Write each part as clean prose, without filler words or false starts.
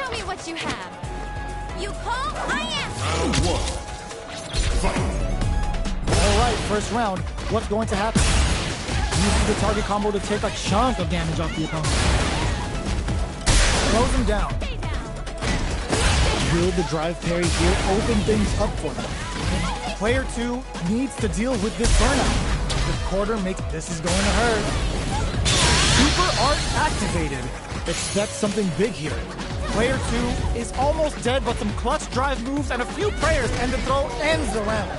Show me what you have. You call, I answer. Round one. Fight. All right, first round. What's going to happen? Uses the target combo to take a chunk of damage off the opponent. Throws him down. Stay down. Will the drive parry here open things up for them? Player 2 needs to deal with this burnout. The quarter makes this is going to hurt. Super Art activated. Expect something big here. Player 2 is almost dead, but some clutch drive moves and a few prayers and the throw ends the round.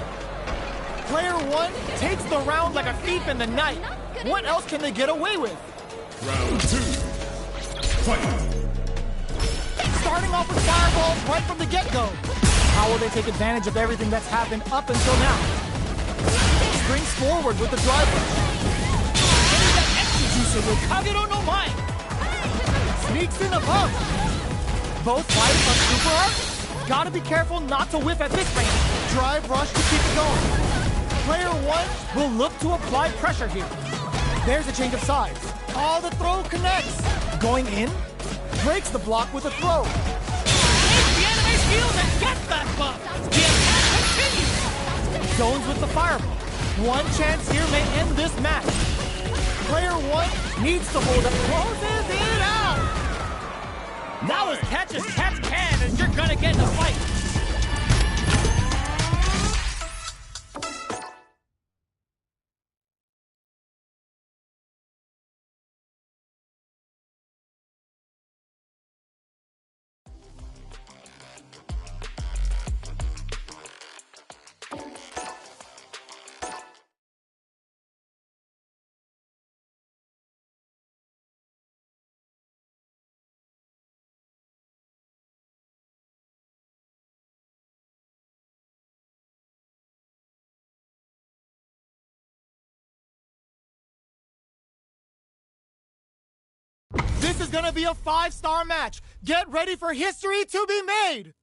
Player 1 takes the round like a thief in the night. What else can they get away with? Round two. Fight. Starting off with fireballs right from the get-go. How will they take advantage of everything that's happened up until now? Springs forward with the drive rush. Getting that extra juice with Kagero no Mai. Sneaks in above. Both fighters on super art. Gotta be careful not to whiff at this range. Drive rush to keep it going. Player 1 will look to apply pressure here. There's a change of sides. Oh, the throw connects. Going in, breaks the block with a throw. Take the enemy shield and get that buff. The attack continues. Zones with the fireball. One chance here may end this match. Player 1 needs to hold up. Closes it out. Now as catch as cats can, and you're gonna get in a fight. This is gonna be a 5-star match. Get ready for history to be made.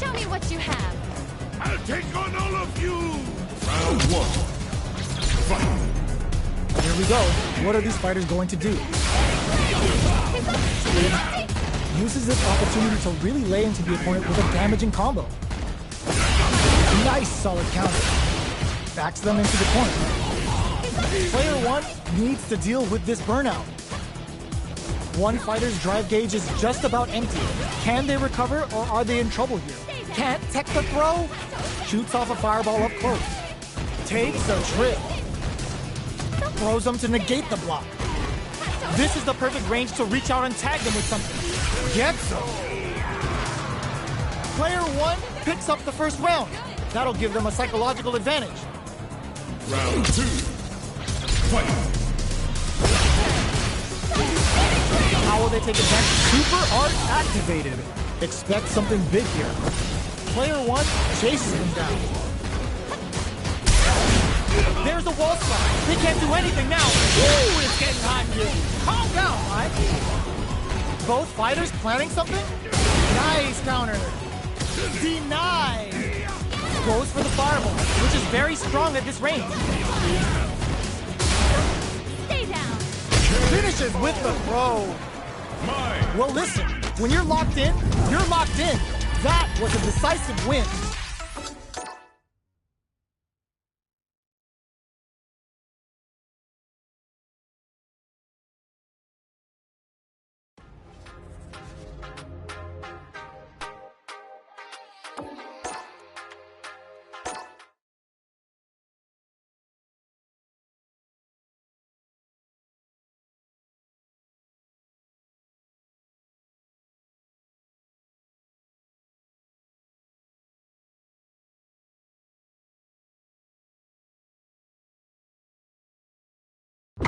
Show me what you have. I'll take on all of you. Round one. Fight. Here we go. What are these fighters going to do? Uses this opportunity to really lay into the opponent with a damaging combo. Nice solid counter. Backs them into the corner. Player 1 needs to deal with this burnout. One fighter's drive gauge is just about empty. Can they recover or are they in trouble here? Can't tech the throw? Shoots off a fireball up close. Takes a trip. Throws them to negate the block. This is the perfect range to reach out and tag them with something. Gets them. Player 1 picks up the first round. That'll give them a psychological advantage. Round two. Fight. How will they take advantage? Super Art activated. Expect something big here. Player 1 chases him down. There's a wall slide. They can't do anything now. Ooh, it's getting hot here. Calm down, Mike. Both fighters planning something? Nice counter. Denied. Goes for the fireball, which is very strong at this range. Stay down. Finishes with the throw. Mai. Well, listen, when you're locked in, you're locked in. That was a decisive win.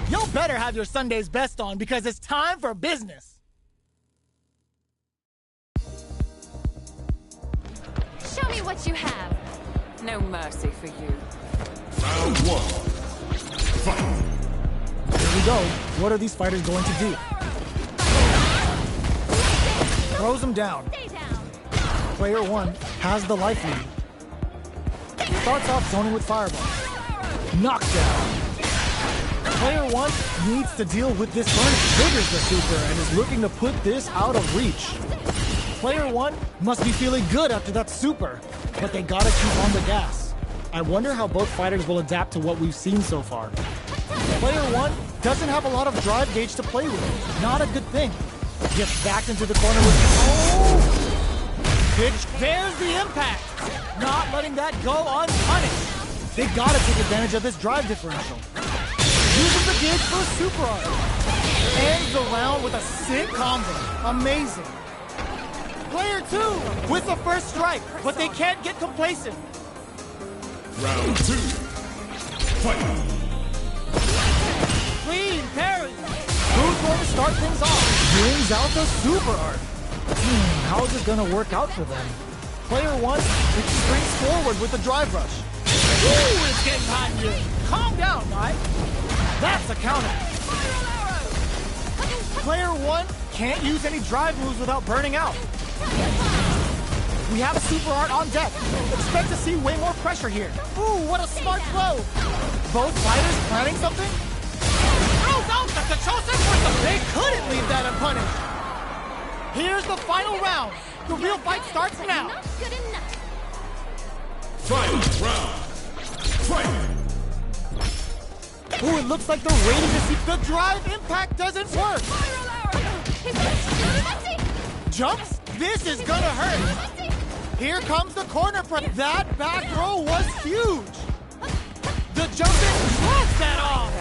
You'll better have your Sunday's best on because it's time for business. Show me what you have. No mercy for you. Round one. Fight. Here we go. What are these fighters going to do? Throws him down. Stay down. Player 1 has the life lead. Starts off zoning with fireball. Knockdown. Player 1 needs to deal with this burn. Triggers the super and is looking to put this out of reach. Player 1 must be feeling good after that super, but they gotta keep on the gas. I wonder how both fighters will adapt to what we've seen so far. Player 1 doesn't have a lot of drive gauge to play with. Not a good thing. Gets backed into the corner with... Oh! Pitch. There's the impact. Not letting that go unpunished. They gotta take advantage of this drive differential. Uses the gauge for a super art. Ends the round with a sick combo. Amazing. Player 2 with the first strike, but they can't get complacent. Round 2. Fight. Clean parry. Who's going to start things off? Brings out the super art. How is this going to work out for them? Player 1 springs forward with the drive rush. Ooh, it's getting hot in here. Calm down, Mai. That's a counter. Player 1 can't use any drive moves without burning out. We have a super art on deck. Expect to see way more pressure here. Ooh, what a smart throw. Both fighters planning something? Throws out the Kachosa for the... They couldn't leave that unpunished. Here's the final round. The real fight starts now. Not good enough. Final round. Fight. Ooh, it looks like they're waiting to see... The drive impact doesn't work. Jumps? This is gonna hurt. Here comes the corner press. That back throw was huge. The jumping drops that off.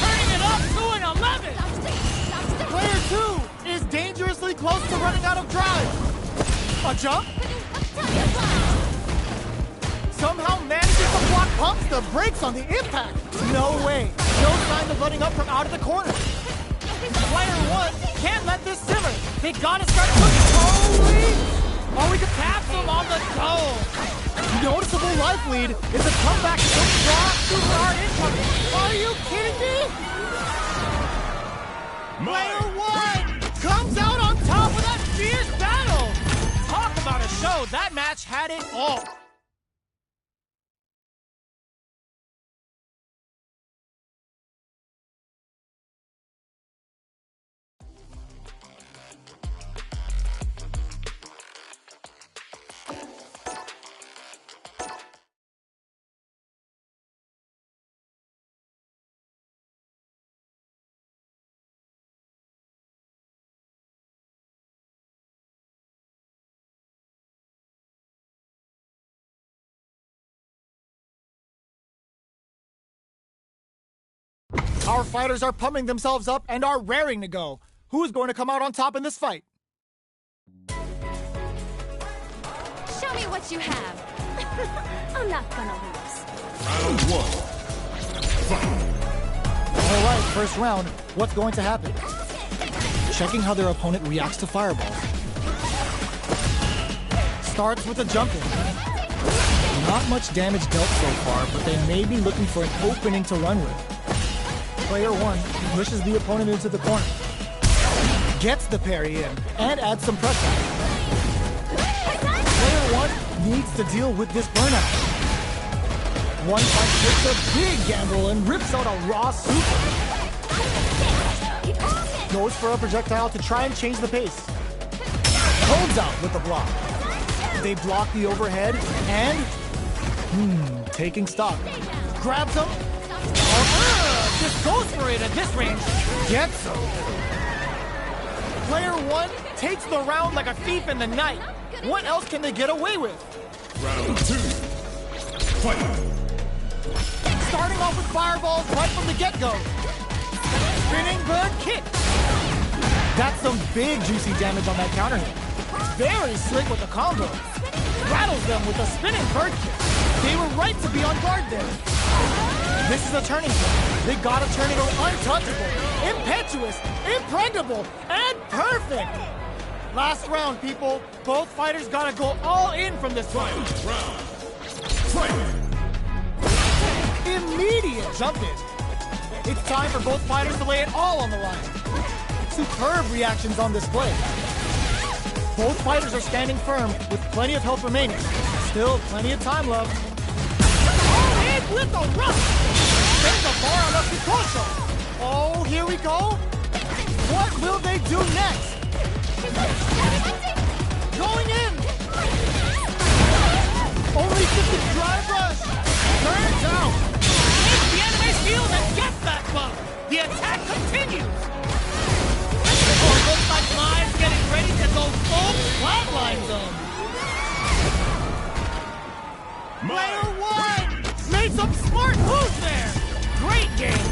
Turning it up to an 11. Player 2 is dangerously close to running out of drive. A jump? Somehow manages to block, pumps the brakes on the impact. No way. No sign of letting up from out of the corner. Player 1 can't let this simmer. They gotta start pushing. Holy! Oh, we can tap them on the goal. Noticeable life lead is a comeback. So strong, super hard incoming. Are you kidding me? Player 1 comes out on top of that fierce battle. Talk about a show. That match had it all. Our fighters are pumping themselves up and are raring to go. Who is going to come out on top in this fight? Show me what you have. I'm not gonna lose. Round 1. Fight. All right, first round. What's going to happen? Checking how their opponent reacts to fireballs. Starts with a jump in. Not much damage dealt so far, but they may be looking for an opening to run with. Player 1 pushes the opponent into the corner. Gets the parry in and adds some pressure. Player 1 needs to deal with this burnout. One punch takes a big gamble and rips out a raw super. Goes for a projectile to try and change the pace. Holds out with the block. They block the overhead and... taking stock. Grabs him. Just goes for it at this range. Gets him. Player 1 takes the round like a thief in the night. What else can they get away with? Round 2. Fight. Starting off with fireballs right from the get-go. Spinning bird kick. That's some big juicy damage on that counter hit. Very slick with the combo. Rattles them with a spinning bird kick. They were right to be on guard there. This is a turning point. They gotta turn it untouchable, impetuous, impregnable, and perfect. Last round, people. Both fighters gotta go all in from this fight. Round. Fight. Immediate jump in. It's time for both fighters to lay it all on the line. Superb reactions on display. Both fighters are standing firm with plenty of health remaining. Still plenty of time left. Oh, with a rush! There's a bar on a Picoso! Oh, here we go! What will they do next? Going in! Only 50 drive rush! Turns out! Take the anime shield and get that buff! The attack continues! Oh, looks like Mai's getting ready to go full flatline zone! Player one! Made some smart moves there! Great game!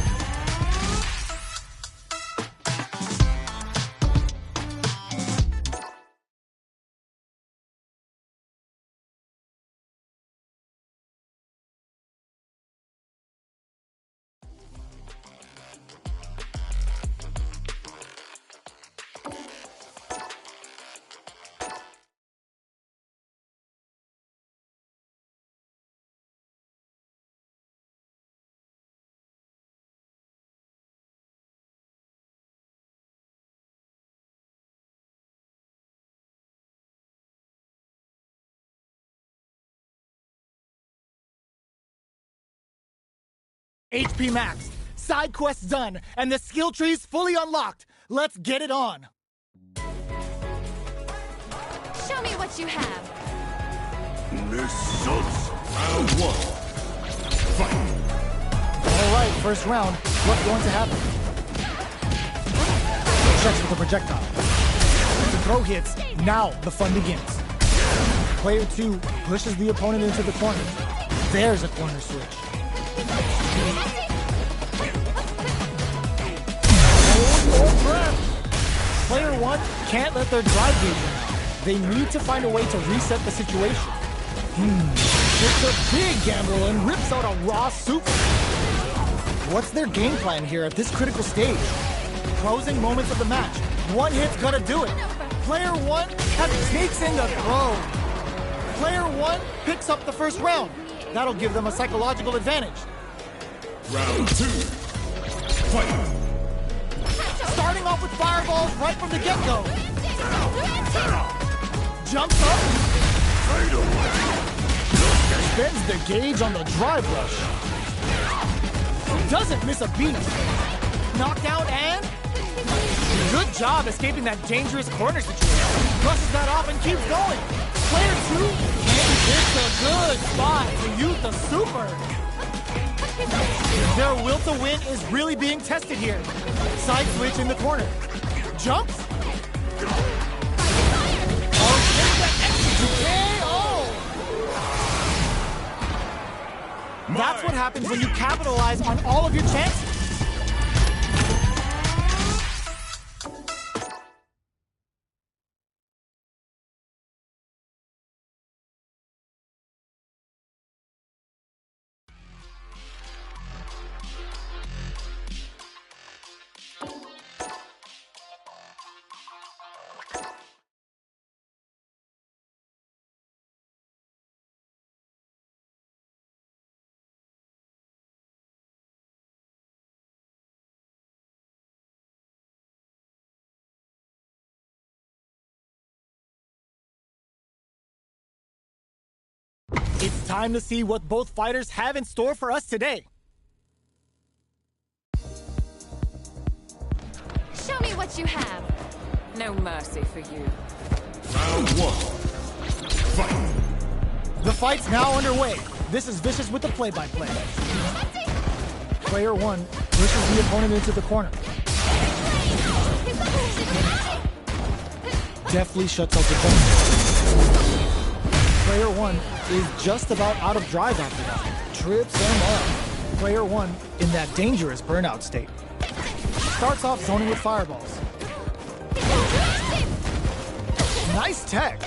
HP max, side quests done, and the skill tree's fully unlocked. Let's get it on. Show me what you have. Missiles. Round one. Fight. All right, first round. What's going to happen? Checks with the projectile. The throw hits. Now the fun begins. Player two pushes the opponent into the corner. There's a corner switch. Hold your breath. Player one can't let their drive gauge run out. They need to find a way to reset the situation. It's a big gamble and rips out a raw super. What's their game plan here at this critical stage? Closing moments of the match. One hit's gonna do it. Player one takes in the throw. Player one picks up the first round. That'll give them a psychological advantage. Round two. Fight. Starting off with fireballs right from the get-go. Jumps up. Spends the gauge on the drive rush. Doesn't miss a beat. Knockdown and... Good job escaping that dangerous corner situation. Brushes that off and keeps going. Player two hits a good spot to use the super. Their will to win is really being tested here. Side switch in the corner. Jumps. Oh, take that execute KO! That's what happens when you capitalize on all of your chances. It's time to see what both fighters have in store for us today. Show me what you have. No mercy for you. Round one. Fight. The fight's now underway. This is Vicious with the play-by-play. Player one pushes the opponent into the corner. Deftly shuts out the jump. Player one is just about out of drive after that. Trips him up. Player one in that dangerous burnout state. Starts off zoning with fireballs. Nice tech.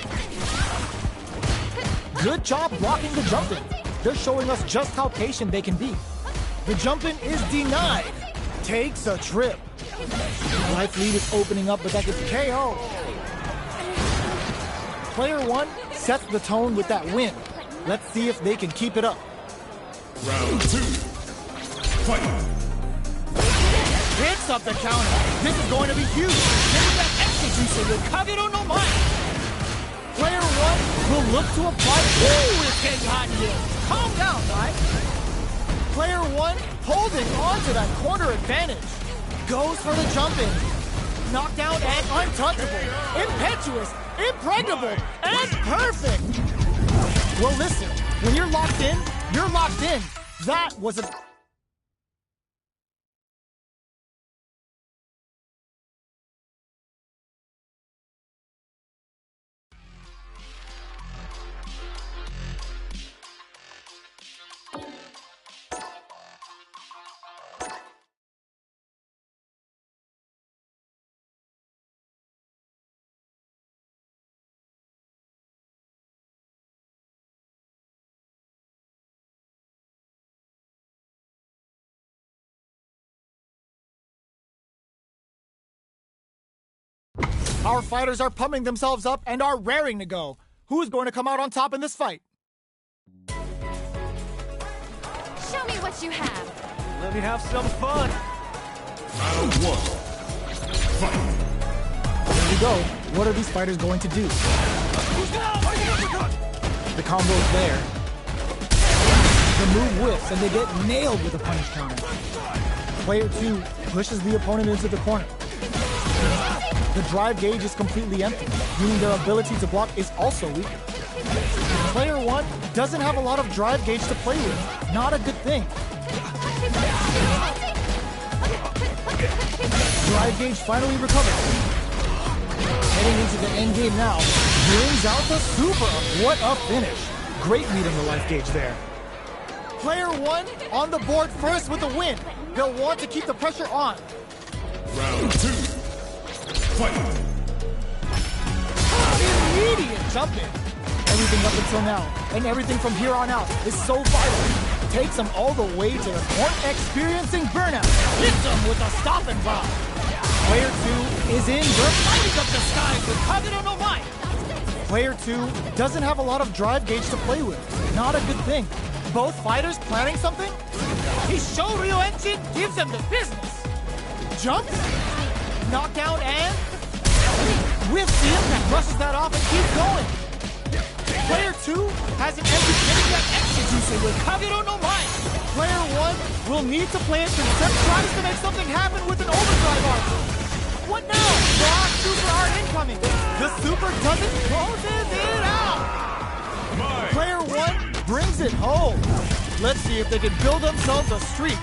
Good job blocking the jump-in. They're showing us just how patient they can be. The jump-in is denied. Takes a trip. Life lead is opening up, but that gets KO. Player one sets the tone with that win. Let's see if they can keep it up. Round two. Fight. Picks up the counter. This is going to be huge. Getting that extra juice with Kagero no Mai. Player one will look to apply. Ooh, it's getting hot here. Calm down, right? Player one holding on to that corner advantage. Goes for the jump in. Knockdown and untouchable. Impetuous, impregnable, and perfect. Well, listen, when you're locked in, you're locked in. That was a... Our fighters are pumping themselves up and are raring to go. Who's going to come out on top in this fight? Show me what you have. Let me have some fun. Round one. Fight. There we go. What are these fighters going to do? The combo is there. The move whiffs and they get nailed with a punish counter. Player two pushes the opponent into the corner. The drive gauge is completely empty, meaning their ability to block is also weaker. Player one doesn't have a lot of drive gauge to play with. Not a good thing. Drive gauge finally recovers. Heading into the end game now, brings out the super. What a finish. Great reading the life gauge there. Player one on the board first with the win. They'll want to keep the pressure on. Round two. Fight. Immediate jump in. Everything up until now, and everything from here on out is so vital. Takes them all the way to the point, experiencing burnout. Hits them with a stop and drop. Player two is in Lighting up the skies with Kagero no Mai. Player two doesn't have a lot of drive gauge to play with. Not a good thing. Both fighters planning something? His Shoryu engine gives him the business. Jumps? Knockdown and... with the impact, brushes that off and keeps going. Player two has an empty finish that execution with Kagero no Mai. Player one will need to play it concept, tries to make something happen with an overdrive arc. What now? Block super art incoming. The super doesn't closes it out. Player one brings it home. Let's see if they can build themselves a streak.